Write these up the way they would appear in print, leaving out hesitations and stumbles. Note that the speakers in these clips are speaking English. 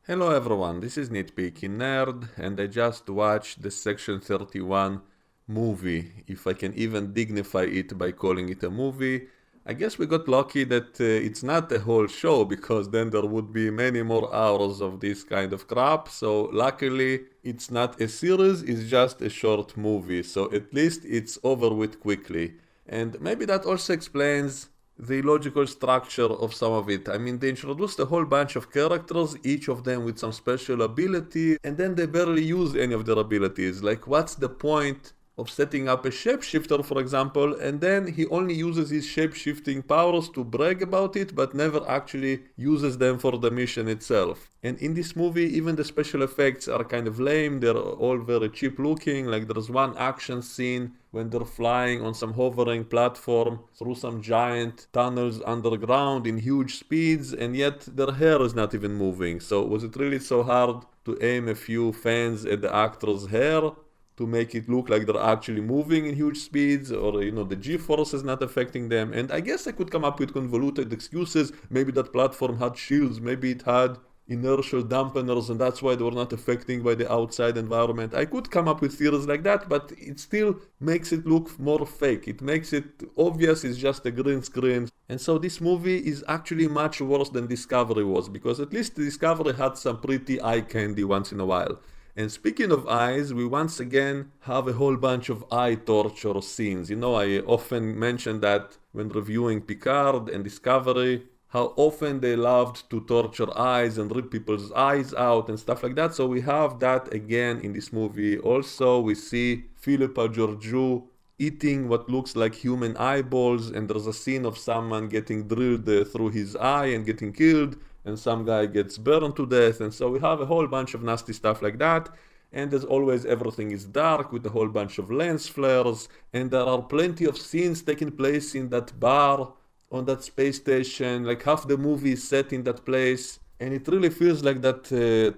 Hello everyone, this is Nitpicking Nerd, and I just watched the Section 31 movie, if I can even dignify it by calling it a movie. I guess we got lucky that it's not a whole show, because then there would be many more hours of this kind of crap, so luckily it's not a series, it's just a short movie, so at least it's over with quickly. And maybe that also explains the logical structure of some of it. I mean, they introduced a whole bunch of characters, each of them with some special ability, and then they barely use any of their abilities. Like, what's the point of setting up a shapeshifter, for example, and then he only uses his shapeshifting powers to brag about it, but never actually uses them for the mission itself. And in this movie, even the special effects are kind of lame, they're all very cheap looking. Like, there's one action scene when they're flying on some hovering platform through some giant tunnels underground in huge speeds, and yet their hair is not even moving. So was it really so hard to aim a few fans at the actor's hair to make it look like they're actually moving in huge speeds, or the g-force is not affecting them? And I guess I could come up with convoluted excuses. Maybe that platform had shields, maybe it had inertial dampeners, and that's why they were not affected by the outside environment. I could come up with theories like that, but it still makes it look more fake. It makes it obvious it's just a green screen. And so this movie is actually much worse than Discovery was, because at least Discovery had some pretty eye candy once in a while. And speaking of eyes, we once again have a whole bunch of eye torture scenes. I often mention that when reviewing Picard and Discovery, how often they loved to torture eyes and rip people's eyes out and stuff like that. So we have that again in this movie. Also, we see Philippa Georgiou eating what looks like human eyeballs, and there's a scene of someone getting drilled through his eye and getting killed, and some guy gets burned to death. And so we have a whole bunch of nasty stuff like that. And as always, everything is dark with a whole bunch of lens flares, and there are plenty of scenes taking place in that bar on that space station. Like, half the movie is set in that place, and it really feels like that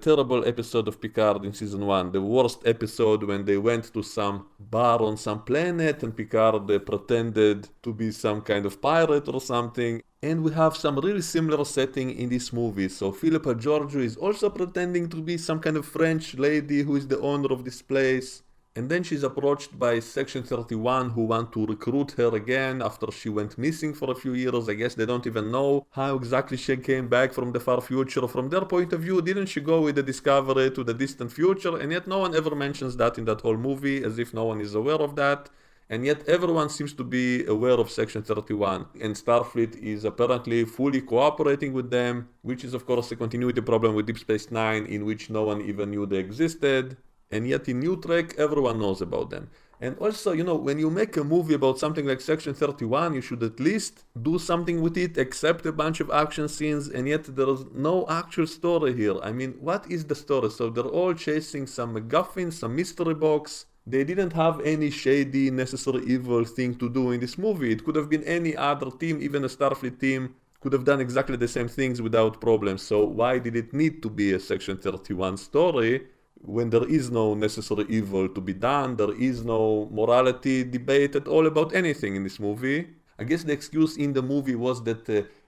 terrible episode of Picard in season 1, the worst episode when they went to some bar on some planet and Picard pretended to be some kind of pirate or something. And we have some really similar setting in this movie. So Philippa Georgiou is also pretending to be some kind of French lady who is the owner of this place. And then she's approached by Section 31, who want to recruit her again after she went missing for a few years. I guess they don't even know how exactly she came back from the far future. From their point of view, didn't she go with the Discovery to the distant future? And yet no one ever mentions that in that whole movie, as if no one is aware of that. And yet everyone seems to be aware of Section 31. And Starfleet is apparently fully cooperating with them, which is of course a continuity problem with Deep Space Nine, in which no one even knew they existed. And yet in New Trek, everyone knows about them. And also, when you make a movie about something like Section 31, you should at least do something with it, except a bunch of action scenes, and yet there is no actual story here. I mean, what is the story? So they're all chasing some MacGuffin, some mystery box. They didn't have any shady, necessary evil thing to do in this movie. It could have been any other team, even a Starfleet team could have done exactly the same things without problems. So why did it need to be a Section 31 story? When there is no necessary evil to be done, there is no morality debate at all about anything in this movie. I guess the excuse in the movie was that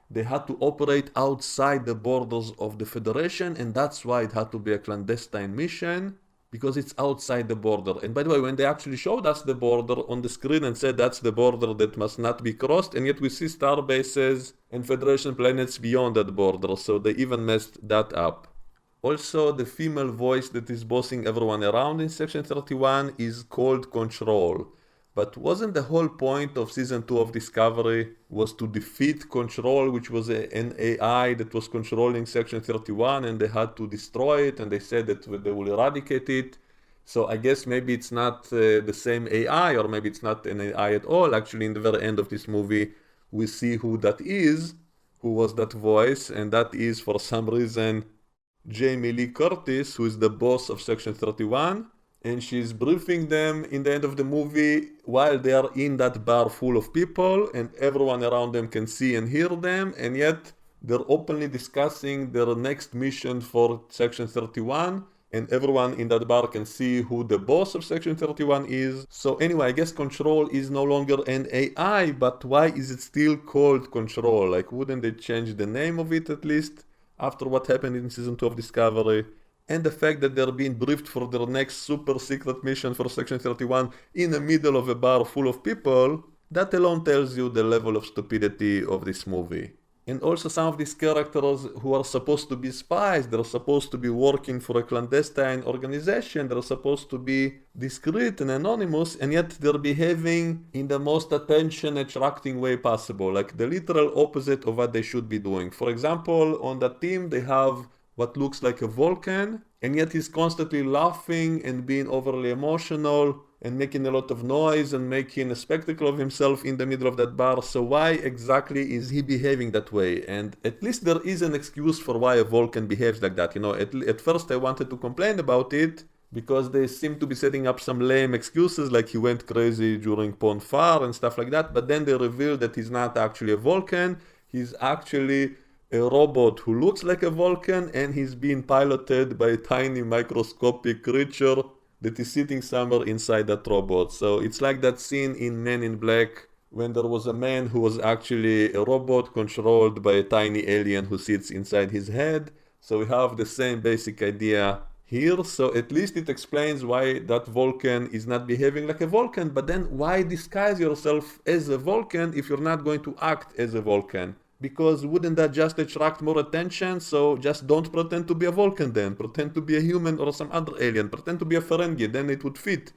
they had to operate outside the borders of the Federation, and that's why it had to be a clandestine mission, because it's outside the border. And by the way, when they actually showed us the border on the screen and said that's the border that must not be crossed, and yet we see star bases and Federation planets beyond that border, so they even messed that up. Also, the female voice that is bossing everyone around in Section 31 is called Control. But wasn't the whole point of Season 2 of Discovery was to defeat Control, which was an AI that was controlling Section 31, and they had to destroy it, and they said that they will eradicate it. So I guess maybe it's not the same AI, or maybe it's not an AI at all. Actually, in the very end of this movie, we see who that is, who was that voice, and that is, for some reason, Jamie Lee Curtis, who is the boss of Section 31, and she's briefing them in the end of the movie while they are in that bar full of people, and everyone around them can see and hear them, and yet they're openly discussing their next mission for Section 31, and everyone in that bar can see who the boss of Section 31 is. So anyway, I guess Control is no longer an AI, but why is it still called Control? Like, wouldn't they change the name of it at least? after what happened in season 2 of Discovery, and the fact that they're being briefed for their next super secret mission for Section 31 in the middle of a bar full of people, that alone tells you the level of stupidity of this movie. And also some of these characters who are supposed to be spies, they're supposed to be working for a clandestine organization, they're supposed to be discreet and anonymous, and yet they're behaving in the most attention-attracting way possible, like the literal opposite of what they should be doing. For example, on that team they have what looks like a Vulcan, and yet he's constantly laughing and being overly emotional and making a lot of noise and making a spectacle of himself in the middle of that bar. So why exactly is he behaving that way? And at least there is an excuse for why a Vulcan behaves like that. You know, at first I wanted to complain about it because they seem to be setting up some lame excuses, like he went crazy during Pon Far and stuff like that, but then they reveal that he's not actually a Vulcan, he's actually a robot who looks like a Vulcan, and he's being piloted by a tiny microscopic creature that is sitting somewhere inside that robot. So it's like that scene in Men in Black when there was a man who was actually a robot controlled by a tiny alien who sits inside his head. So we have the same basic idea here. So at least it explains why that Vulcan is not behaving like a Vulcan, but then why disguise yourself as a Vulcan if you're not going to act as a Vulcan? Because wouldn't that just attract more attention? So just don't pretend to be a Vulcan then. Pretend to be a human or some other alien. Pretend to be a Ferengi, then it would fit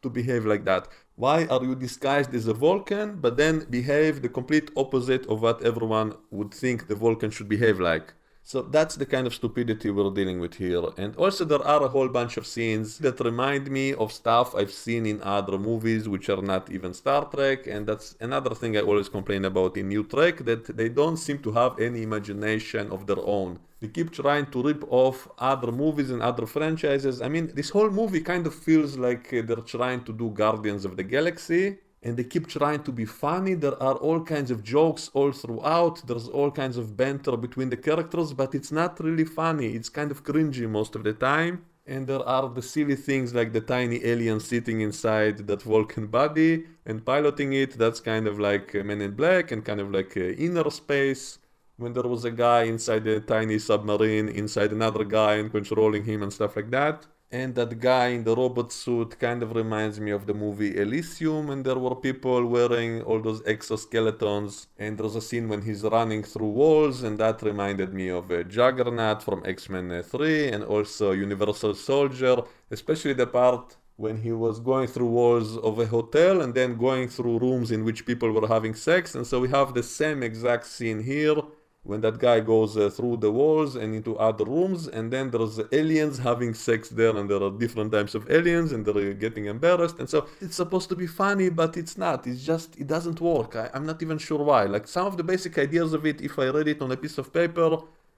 to behave like that. Why are you disguised as a Vulcan, but then behave the complete opposite of what everyone would think the Vulcan should behave like? So that's the kind of stupidity we're dealing with here. And also there are a whole bunch of scenes that remind me of stuff I've seen in other movies which are not even Star Trek, and that's another thing I always complain about in New Trek, that they don't seem to have any imagination of their own. They keep trying to rip off other movies and other franchises. I mean, this whole movie kind of feels like they're trying to do Guardians of the Galaxy, and they keep trying to be funny. There are all kinds of jokes all throughout. There's all kinds of banter between the characters, but it's not really funny. It's kind of cringy most of the time. And there are the silly things like the tiny alien sitting inside that Vulcan body and piloting it. That's kind of like Men in Black and kind of like Inner Space, when there was a guy inside a tiny submarine inside another guy and controlling him and stuff like that. And that guy in the robot suit kind of reminds me of the movie Elysium, and there were people wearing all those exoskeletons, and there's a scene when he's running through walls, and that reminded me of Juggernaut from X-Men 3, and also Universal Soldier, especially the part when he was going through walls of a hotel and then going through rooms in which people were having sex. And so we have the same exact scene here, when that guy goes through the walls and into other rooms, and then there's aliens having sex there, and there are different types of aliens, and they're getting embarrassed. And so it's supposed to be funny, but it's not. It's just, it doesn't work. I'm not even sure why. Like, some of the basic ideas of it, if I read it on a piece of paper,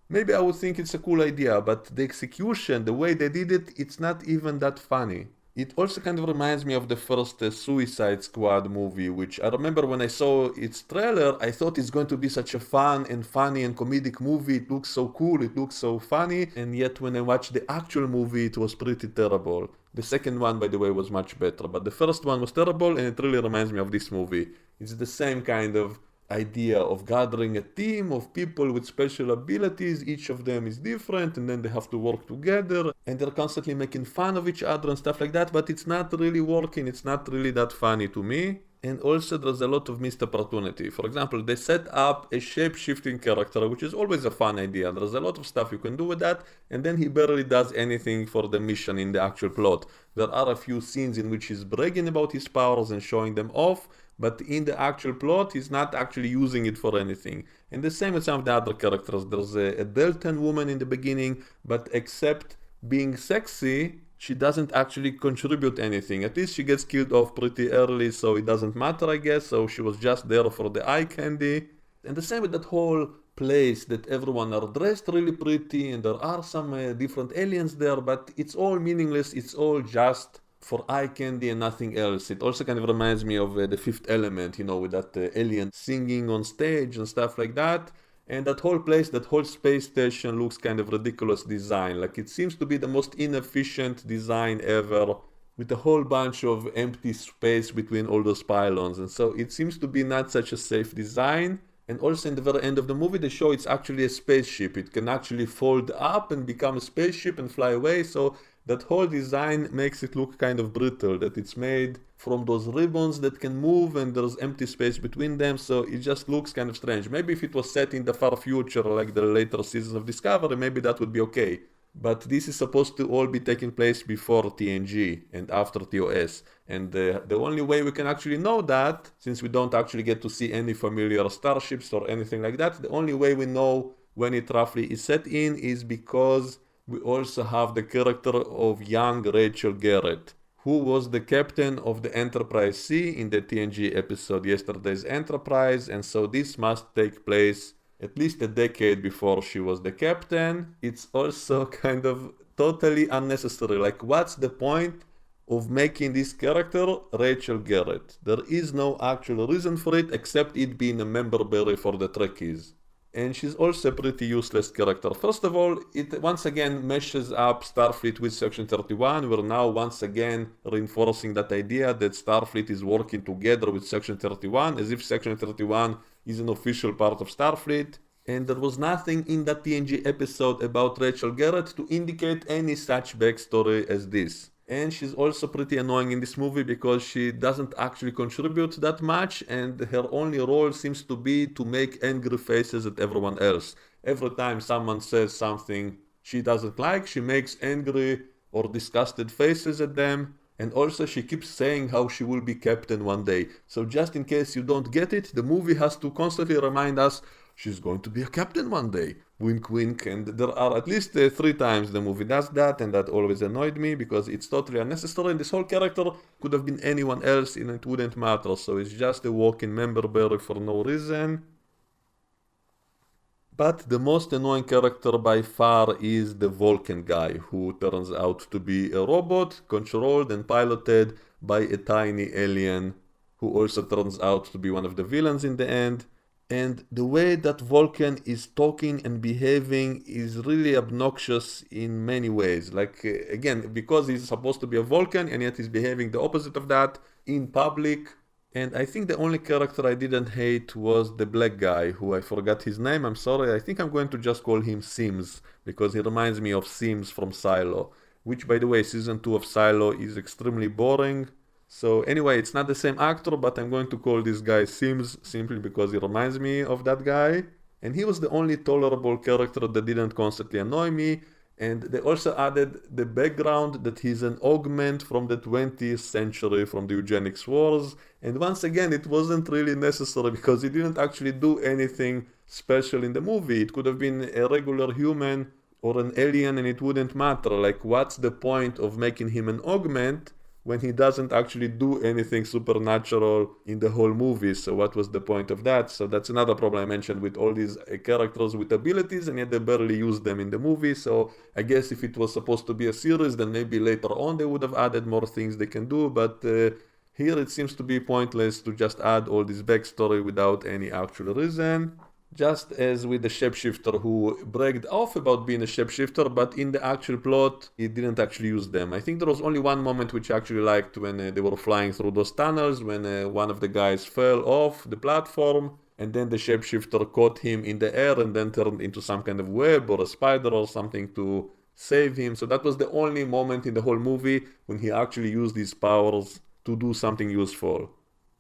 maybe I would think it's a cool idea, but the execution, the way they did it, it's not even that funny. It also kind of reminds me of the first Suicide Squad movie, which I remember when I saw its trailer, I thought it's going to be such a fun and funny and comedic movie. It looks so cool, it looks so funny, and yet when I watched the actual movie, it was pretty terrible. The second one, by the way, was much better, but the first one was terrible, and it really reminds me of this movie. It's the same kind of idea of gathering a team of people with special abilities. Each of them is different, and then they have to work together, and they're constantly making fun of each other and stuff like that, but it's not really working. It's not really that funny to me. And also there's a lot of missed opportunity. For example, they set up a shape-shifting character, which is always a fun idea. There's a lot of stuff you can do with that, and then he barely does anything for the mission in the actual plot. There are a few scenes in which he's bragging about his powers and showing them off, but in the actual plot, he's not actually using it for anything. And the same with some of the other characters. There's a Deltan woman in the beginning, but except being sexy, she doesn't actually contribute anything. At least she gets killed off pretty early, so it doesn't matter, I guess. So she was just there for the eye candy. And the same with that whole place that everyone are dressed really pretty, and there are some different aliens there, but it's all meaningless. It's all just for eye candy and nothing else. It also kind of reminds me of The Fifth Element, you know, with that alien singing on stage and stuff like that. And that whole place, that whole space station looks kind of ridiculous design. Like, it seems to be the most inefficient design ever, with a whole bunch of empty space between all those pylons. And so it seems to be not such a safe design. And also in the very end of the movie, they show it's actually a spaceship. It can actually fold up and become a spaceship and fly away. So that whole design makes it look kind of brittle, that it's made from those ribbons that can move and there's empty space between them. So it just looks kind of strange. Maybe if it was set in the far future, like the later seasons of Discovery, maybe that would be okay. But this is supposed to all be taking place before TNG and after TOS. And the only way we can actually know that, since we don't actually get to see any familiar starships or anything like that, the only way we know when it roughly is set in is because we also have the character of young Rachel Garrett, who was the captain of the Enterprise C in the TNG episode Yesterday's Enterprise, and so this must take place at least a decade before she was the captain. It's also kind of totally unnecessary. Like, what's the point of making this character Rachel Garrett? There is no actual reason for it except it being a member berry for the Trekkies. And she's also a pretty useless character. First of all, it once again meshes up Starfleet with Section 31. We're now once again reinforcing that idea that Starfleet is working together with Section 31, as if Section 31 is an official part of Starfleet. And there was nothing in that TNG episode about Rachel Garrett to indicate any such backstory as this. And she's also pretty annoying in this movie because she doesn't actually contribute that much, and her only role seems to be to make angry faces at everyone else. Every time someone says something she doesn't like, she makes angry or disgusted faces at them. And also she keeps saying how she will be captain one day. So just in case you don't get it, the movie has to constantly remind us she's going to be a captain one day. Wink, wink. And there are at least 3 times the movie does that, and that always annoyed me because it's totally unnecessary. And this whole character could have been anyone else and it wouldn't matter. So it's just a walking member berry for no reason. But the most annoying character by far is the Vulcan guy, who turns out to be a robot controlled and piloted by a tiny alien, who also turns out to be one of the villains in the end. And the way that Vulcan is talking and behaving is really obnoxious in many ways. Like, again, because he's supposed to be a Vulcan and yet he's behaving the opposite of that in public. And I think the only character I didn't hate was the black guy, who I forgot his name, I'm sorry. I think I'm going to just call him Sims, because he reminds me of Sims from Silo. Which, by the way, season 2 of Silo is extremely boring. So anyway, it's not the same actor, but I'm going to call this guy Sims simply because he reminds me of that guy. And he was the only tolerable character that didn't constantly annoy me. And they also added the background that he's an augment from the 20th century, from the eugenics wars. And once again, it wasn't really necessary because he didn't actually do anything special in the movie. It could have been a regular human or an alien and it wouldn't matter. Like, what's the point of making him an augment when he doesn't actually do anything supernatural in the whole movie? So what was the point of that? So that's another problem I mentioned with all these characters with abilities, and yet they barely use them in the movie. So I guess if it was supposed to be a series, then maybe later on they would have added more things they can do, but here it seems to be pointless to just add all this backstory without any actual reason. Just as with the shapeshifter, who bragged off about being a shapeshifter, but in the actual plot, he didn't actually use them. I think there was only one moment which I actually liked when they were flying through those tunnels, when one of the guys fell off the platform, and then the shapeshifter caught him in the air and then turned into some kind of web or a spider or something to save him. So that was the only moment in the whole movie when he actually used his powers to do something useful.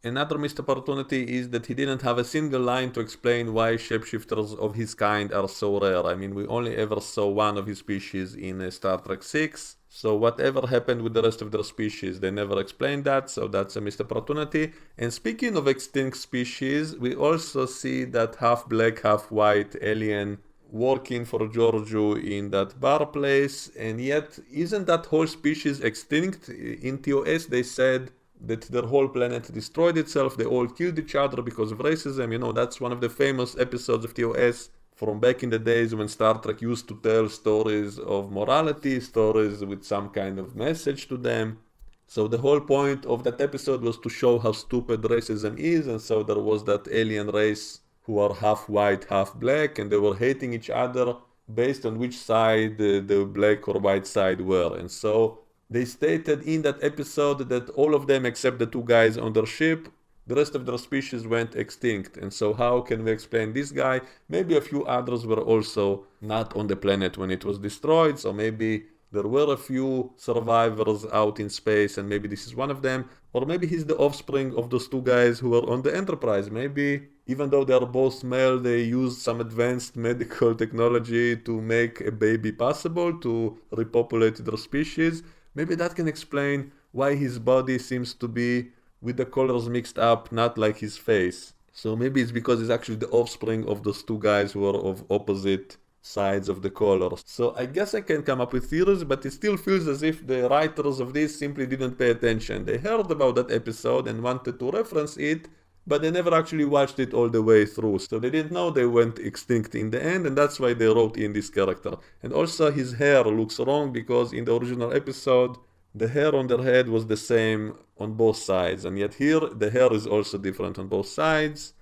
Another missed opportunity is that he didn't have a single line to explain why shapeshifters of his kind are so rare. I mean, we only ever saw one of his species in Star Trek 6, so whatever happened with the rest of their species, they never explained that, so that's a missed opportunity. And speaking of extinct species, we also see that half-black, half-white alien working for Giorgio in that bar place, and yet, isn't that whole species extinct? In TOS they said that their whole planet destroyed itself, they all killed each other because of racism. You know, that's one of the famous episodes of TOS from back in the days when Star Trek used to tell stories of morality, stories with some kind of message to them. So the whole point of that episode was to show how stupid racism is, and so there was that alien race who are half white, half black, and they were hating each other based on which side the black or white side were. And so they stated in that episode that all of them except the 2 guys on their ship, the rest of their species went extinct. And so how can we explain this guy? Maybe a few others were also not on the planet when it was destroyed, so maybe there were a few survivors out in space, and maybe this is one of them. Or maybe he's the offspring of those two guys who were on the Enterprise. Maybe, even though they are both male, they used some advanced medical technology to make a baby possible, to repopulate their species. Maybe that can explain why his body seems to be with the colors mixed up, not like his face. So maybe it's because he's actually the offspring of those two guys who are of opposite sides of the colors. So I guess I can come up with theories, but it still feels as if the writers of this simply didn't pay attention. They heard about that episode and wanted to reference it, but they never actually watched it all the way through. So they didn't know they went extinct in the end, and that's why they wrote in this character. And also his hair looks wrong, because in the original episode the hair on their head was the same on both sides, and yet here the hair is also different on both sides.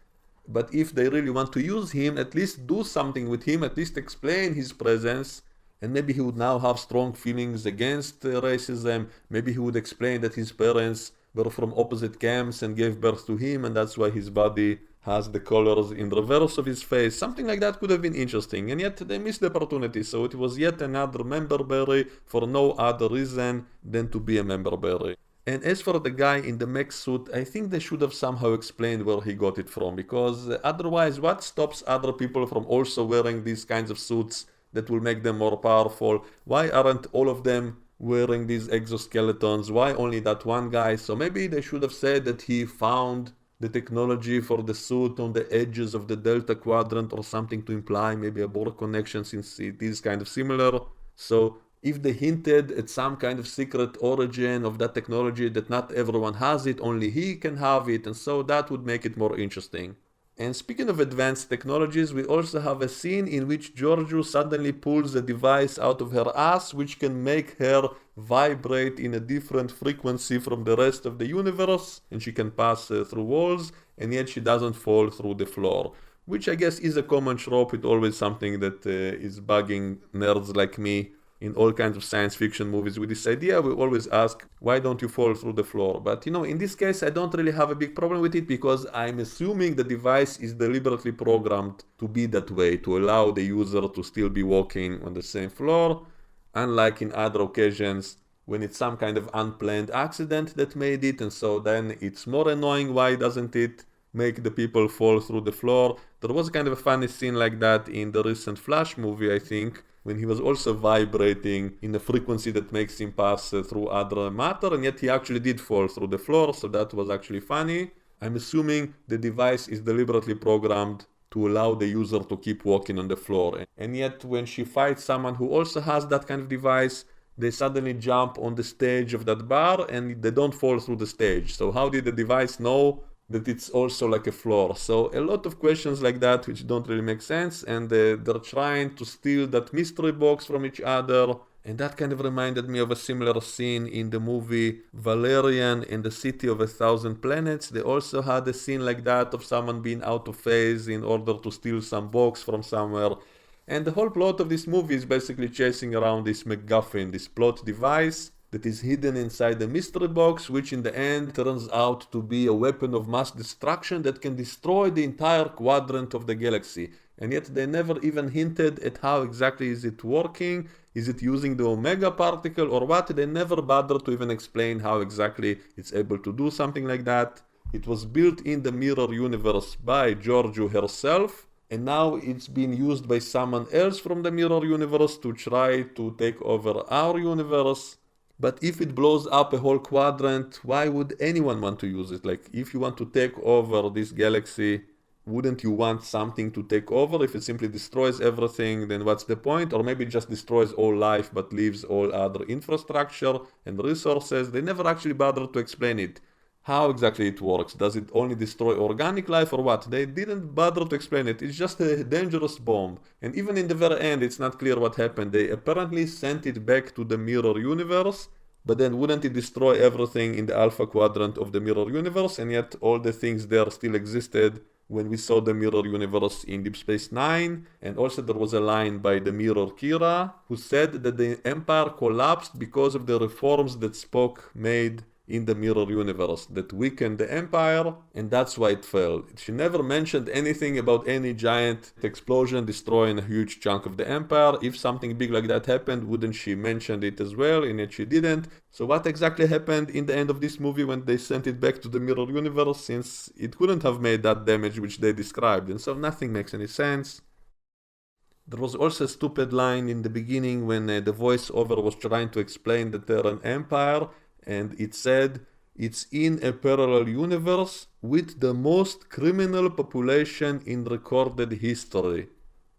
But if they really want to use him, at least do something with him, at least explain his presence, and maybe he would now have strong feelings against racism. Maybe he would explain that his parents were from opposite camps and gave birth to him, and that's why his body has the colors in reverse of his face. Something like that could have been interesting, and yet they missed the opportunity. So it was yet another member berry for no other reason than to be a member berry. And as for the guy in the mech suit, I think they should have somehow explained where he got it from, because otherwise what stops other people from also wearing these kinds of suits that will make them more powerful? Why aren't all of them wearing these exoskeletons? Why only that one guy? So maybe they should have said that he found the technology for the suit on the edges of the Delta Quadrant or something, to imply maybe a Borg connection, since it is kind of similar. So if they hinted at some kind of secret origin of that technology, that not everyone has it, only he can have it, and so that would make it more interesting. And speaking of advanced technologies, we also have a scene in which Georgiou suddenly pulls a device out of her ass which can make her vibrate in a different frequency from the rest of the universe, and she can pass through walls, and yet she doesn't fall through the floor. Which I guess is a common trope. It's always something that is bugging nerds like me in all kinds of science fiction movies. With this idea, we always ask, why don't you fall through the floor? But in this case, I don't really have a big problem with it, because I'm assuming the device is deliberately programmed to be that way, to allow the user to still be walking on the same floor, unlike in other occasions when it's some kind of unplanned accident that made it, and so then it's more annoying. Why doesn't it make the people fall through the floor? There was kind of a funny scene like that in the recent Flash movie, I think, when he was also vibrating in a frequency that makes him pass through other matter, and yet he actually did fall through the floor, so that was actually funny. I'm assuming the device is deliberately programmed to allow the user to keep walking on the floor. And yet when she fights someone who also has that kind of device, they suddenly jump on the stage of that bar and they don't fall through the stage. So how did the device know that it's also like a floor? So a lot of questions like that which don't really make sense, and they're trying to steal that mystery box from each other. And that kind of reminded me of a similar scene in the movie Valerian and the City of a Thousand Planets. They also had a scene like that of someone being out of phase in order to steal some box from somewhere. And the whole plot of this movie is basically chasing around this MacGuffin, this plot device that is hidden inside the mystery box, which in the end turns out to be a weapon of mass destruction that can destroy the entire quadrant of the galaxy. And yet they never even hinted at how exactly is it working. Is it using the Omega particle or what? They never bothered to even explain how exactly it's able to do something like that. It was built in the mirror universe by Georgiou herself, and now it's being used by someone else from the mirror universe to try to take over our universe. But if it blows up a whole quadrant, why would anyone want to use it? Like, if you want to take over this galaxy, wouldn't you want something to take over? If it simply destroys everything, then what's the point? Or maybe it just destroys all life but leaves all other infrastructure and resources. They never actually bothered to explain it. How exactly it works? Does it only destroy organic life or what? They didn't bother to explain it. It's just a dangerous bomb. And even in the very end, it's not clear what happened. They apparently sent it back to the mirror universe, but then wouldn't it destroy everything in the alpha quadrant of the mirror universe? And yet all the things there still existed when we saw the mirror universe in Deep Space Nine. And also there was a line by the mirror Kira, who said that the Empire collapsed because of the reforms that Spock made in the mirror universe that weakened the empire, and that's why it fell. She never mentioned anything about any giant explosion destroying a huge chunk of the empire. If something big like that happened, wouldn't she mention it as well? And yet she didn't. So what exactly happened in the end of this movie when they sent it back to the mirror universe, since it couldn't have made that damage which they described, and so nothing makes any sense. There was also a stupid line in the beginning when the voiceover was trying to explain the Terran Empire, and it said, it's in a parallel universe with the most criminal population in recorded history.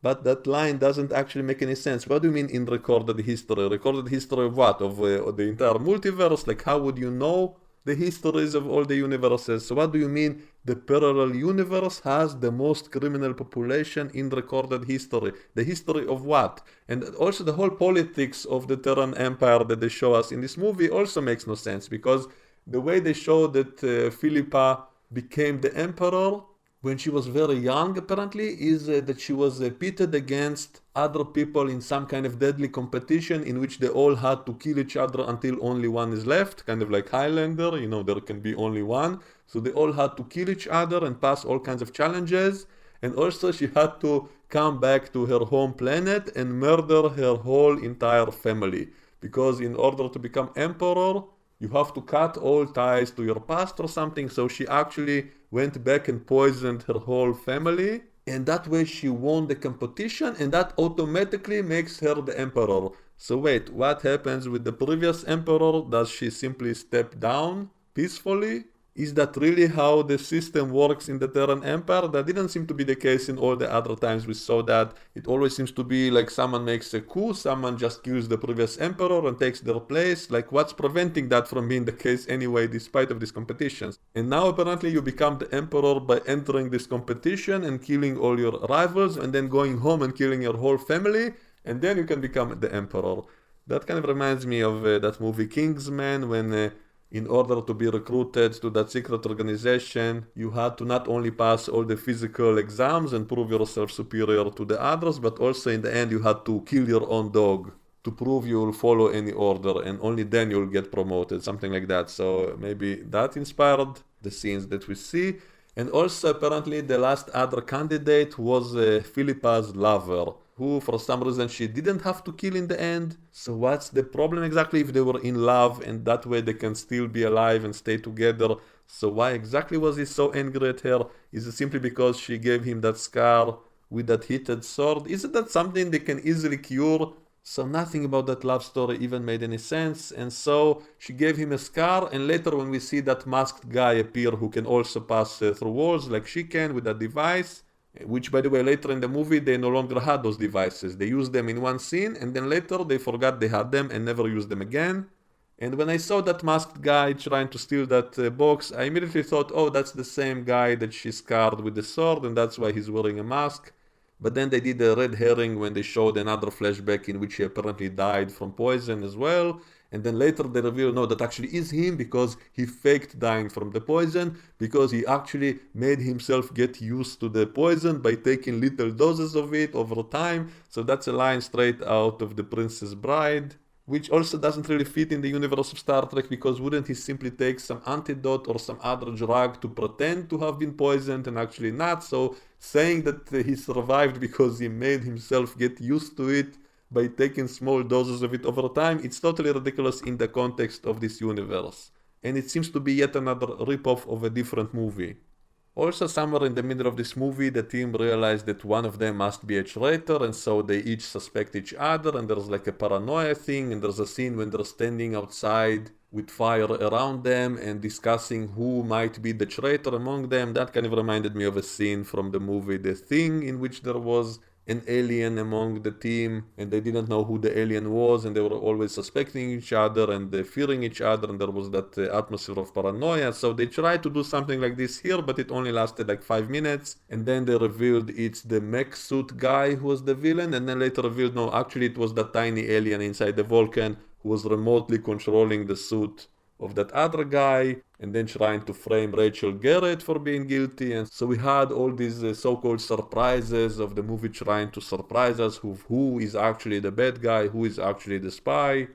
But that line doesn't actually make any sense. What do you mean in recorded history? Recorded history of what? Of the entire multiverse? Like, how would you know the histories of all the universes? So what do you mean the parallel universe has the most criminal population in recorded history? The history of what? And also the whole politics of the Terran Empire that they show us in this movie also makes no sense, because the way they show that Philippa became the emperor when she was very young, apparently, is that she was pitted against other people in some kind of deadly competition in which they all had to kill each other until only one is left, kind of like Highlander, you know, there can be only one. So they all had to kill each other and pass all kinds of challenges. And also she had to come back to her home planet and murder her whole entire family. Because in order to become emperor, you have to cut all ties to your past or something. So she actually went back and poisoned her whole family, and that way she won the competition, and that automatically makes her the emperor. So wait, what happens with the previous emperor? Does she simply step down peacefully? Is that really how the system works in the Terran Empire? That didn't seem to be the case in all the other times we saw that. It always seems to be like someone makes a coup, someone just kills the previous emperor and takes their place. Like, what's preventing that from being the case anyway, despite of these competitions? And now apparently you become the emperor by entering this competition and killing all your rivals, and then going home and killing your whole family, and then you can become the emperor. That kind of reminds me of that movie Kingsman, when in order to be recruited to that secret organization, you had to not only pass all the physical exams and prove yourself superior to the others, but also in the end you had to kill your own dog to prove you will follow any order, and only then you'll get promoted, something like that. So maybe that inspired the scenes that we see. And also apparently the last other candidate was Philippa's lover, who for some reason she didn't have to kill in the end. So what's the problem exactly if they were in love and that way they can still be alive and stay together? So why exactly was he so angry at her? Is it simply because she gave him that scar with that heated sword? Isn't that something they can easily cure? So nothing about that love story even made any sense. And so she gave him a scar, and later when we see that masked guy appear who can also pass through walls like she can with that device, which by the way later in the movie they no longer had those devices. They used them in one scene and then later they forgot they had them and never used them again. And when I saw that masked guy trying to steal that box, I immediately thought, oh, that's the same guy that she scarred with the sword and that's why he's wearing a mask. But then they did a red herring when they showed another flashback in which he apparently died from poison as well. And then later they reveal, no, that actually is him because he faked dying from the poison, because he actually made himself get used to the poison by taking little doses of it over time. So that's a line straight out of The Princess Bride, which also doesn't really fit in the universe of Star Trek, because wouldn't he simply take some antidote or some other drug to pretend to have been poisoned and actually not? So saying that he survived because he made himself get used to it by taking small doses of it over time, it's totally ridiculous in the context of this universe. And it seems to be yet another ripoff of a different movie. Also, somewhere in the middle of this movie, the team realized that one of them must be a traitor, and so they each suspect each other, and there's like a paranoia thing, and there's a scene when they're standing outside with fire around them and discussing who might be the traitor among them. That kind of reminded me of a scene from the movie The Thing, in which there was an alien among the team and they didn't know who the alien was, and they were always suspecting each other and fearing each other, and there was that atmosphere of paranoia. So they tried to do something like this here, but it only lasted like 5 minutes, and then they revealed it's the mech suit guy who was the villain, and then later revealed no, actually it was that tiny alien inside the Vulcan who was remotely controlling the suit of that other guy, and then trying to frame Rachel Garrett for being guilty. And so we had all these so-called surprises of the movie trying to surprise us who is actually the bad guy, who is actually the spy.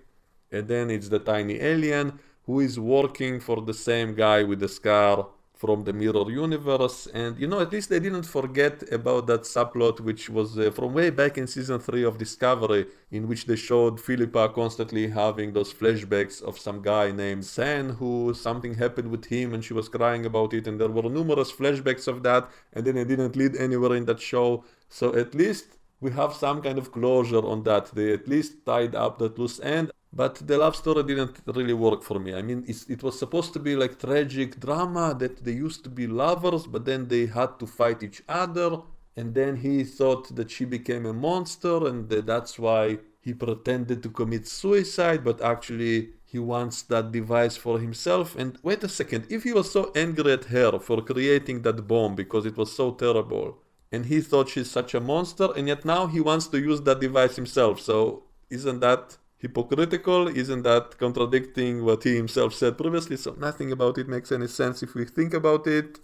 And then it's the tiny alien. who is working for the same guy with the scar from the mirror universe. And at least they didn't forget about that subplot, which was from way back in season 3 of Discovery, in which they showed Philippa constantly having those flashbacks of some guy named Sen, who something happened with him and she was crying about it, and there were numerous flashbacks of that, and then it didn't lead anywhere in that show. So at least we have some kind of closure on that. They at least tied up that loose end. But the love story didn't really work for me. I mean, it was supposed to be like tragic drama that they used to be lovers, but then they had to fight each other. And then he thought that she became a monster, and that's why he pretended to commit suicide, but actually he wants that device for himself. And wait a second, if he was so angry at her for creating that bomb because it was so terrible, and he thought she's such a monster, and yet now he wants to use that device himself. So isn't that hypocritical? Isn't that contradicting what he himself said previously? So nothing about it makes any sense if we think about it.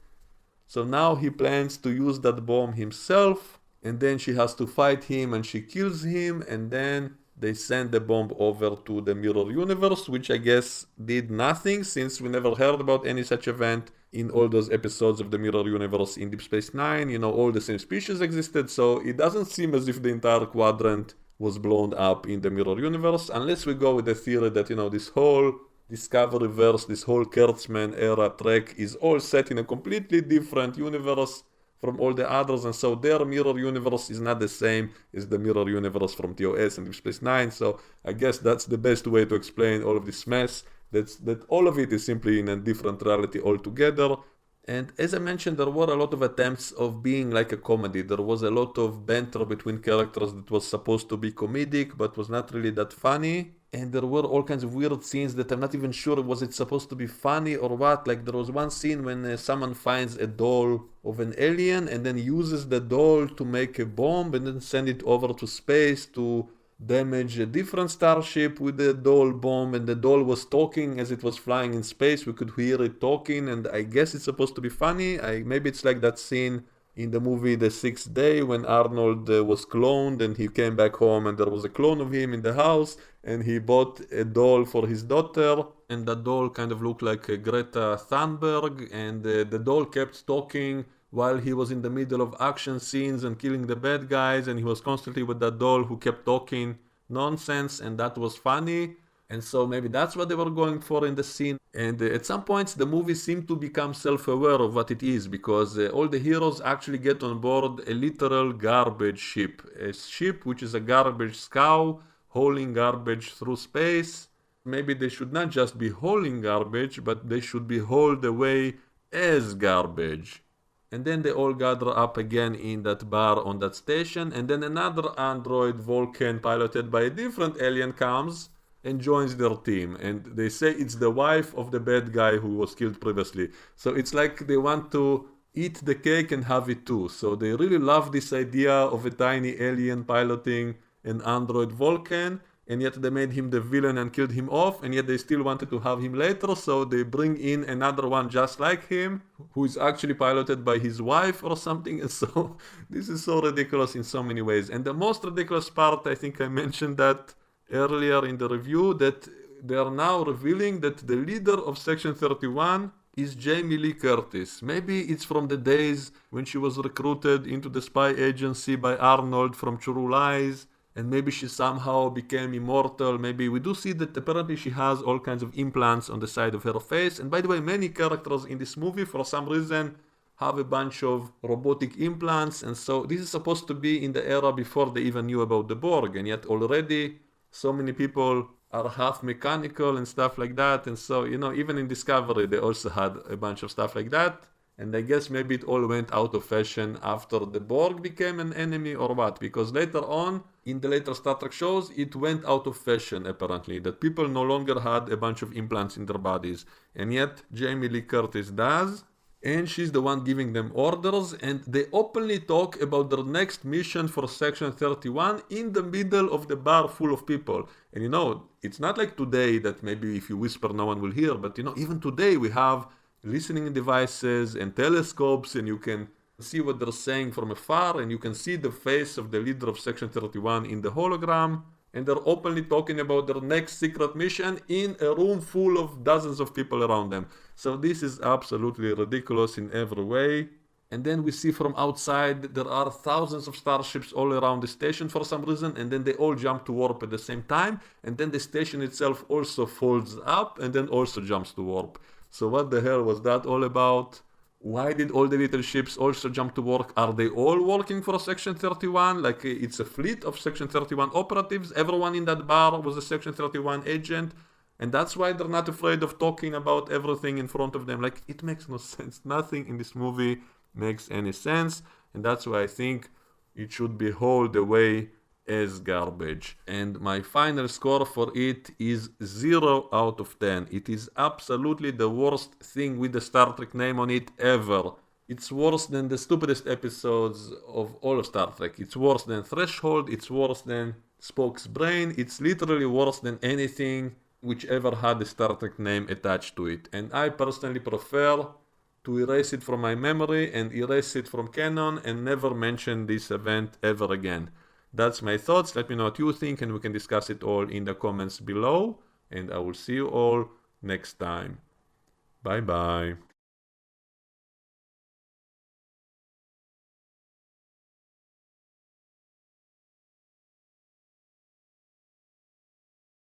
So now he plans to use that bomb himself, and then she has to fight him and she kills him, and then they send the bomb over to the mirror universe, which I guess did nothing, since we never heard about any such event in all those episodes of the mirror universe in Deep Space Nine. All the same species existed, so it doesn't seem as if the entire quadrant was blown up in the mirror universe, unless we go with the theory that, this whole Discovery verse, this whole Kurtzman era Trek is all set in a completely different universe from all the others, and so their mirror universe is not the same as the mirror universe from TOS and Deep Space Nine. So I guess that's the best way to explain all of this mess, that all of it is simply in a different reality altogether. And as I mentioned, there were a lot of attempts of being like a comedy. There was a lot of banter between characters that was supposed to be comedic, but was not really that funny. And there were all kinds of weird scenes that I'm not even sure was it supposed to be funny or what. Like there was one scene when someone finds a doll of an alien and then uses the doll to make a bomb and then send it over to space to damage a different starship with the doll bomb, and the doll was talking as it was flying in space. We could hear it talking, and I guess it's supposed to be funny. Maybe it's like that scene in the movie The Sixth Day when Arnold was cloned and he came back home and there was a clone of him in the house, and he bought a doll for his daughter, and that doll kind of looked like Greta Thunberg, and the doll kept talking while he was in the middle of action scenes and killing the bad guys, and he was constantly with that doll who kept talking nonsense, and that was funny. And so maybe that's what they were going for in the scene. And at some points the movie seemed to become self-aware of what it is, because all the heroes actually get on board a literal garbage ship. A ship which is a garbage scow hauling garbage through space. Maybe they should not just be hauling garbage, but they should be hauled away as garbage. And then they all gather up again in that bar on that station, and then another android Vulcan piloted by a different alien comes and joins their team, and they say it's the wife of the bad guy who was killed previously. So it's like they want to eat the cake and have it too. So they really love this idea of a tiny alien piloting an android Vulcan, and yet they made him the villain and killed him off, and yet they still wanted to have him later, so they bring in another one just like him, who is actually piloted by his wife or something. And so this is so ridiculous in so many ways. And the most ridiculous part, I think I mentioned that earlier in the review, that they are now revealing that the leader of Section 31 is Jamie Lee Curtis. Maybe it's from the days when she was recruited into the spy agency by Arnold from True Lies, and maybe she somehow became immortal. Maybe we do see that apparently she has all kinds of implants on the side of her face. And by the way, many characters in this movie for some reason have a bunch of robotic implants, and so this is supposed to be in the era before they even knew about the Borg, and yet already so many people are half mechanical and stuff like that. And so, even in Discovery they also had a bunch of stuff like that. And I guess maybe it all went out of fashion after the Borg became an enemy or what, because later on, in the later Star Trek shows, it went out of fashion apparently, that people no longer had a bunch of implants in their bodies. And yet Jamie Lee Curtis does, and she's the one giving them orders, and they openly talk about their next mission for Section 31 in the middle of the bar full of people. And it's not like today that maybe if you whisper no one will hear, but even today we have listening devices and telescopes, and you can see what they're saying from afar, and you can see the face of the leader of Section 31 in the hologram. and they're openly talking about their next secret mission in a room full of dozens of people around them. So this is absolutely ridiculous in every way. And then we see from outside there are thousands of starships all around the station for some reason, and then they all jump to warp at the same time, and then the station itself also folds up and then also jumps to warp. So what the hell was that all about? Why did all the little ships also jump to work? Are they all working for Section 31? Like it's a fleet of Section 31 operatives? Everyone in that bar was a Section 31 agent? And that's why they're not afraid of talking about everything in front of them. Like, it makes no sense. Nothing in this movie makes any sense. And that's why I think it should be hauled away as garbage. And my final score for it is 0 out of 10. It is absolutely the worst thing with the Star Trek name on it ever. It's worse than the stupidest episodes of all of Star Trek. It's worse than Threshold. It's worse than Spock's Brain. It's literally worse than anything which ever had the Star Trek name attached to it. And I personally prefer to erase it from my memory and erase it from canon and never mention this event ever again. That's my thoughts. Let me know what you think and we can discuss it all in the comments below. And I will see you all next time. Bye bye.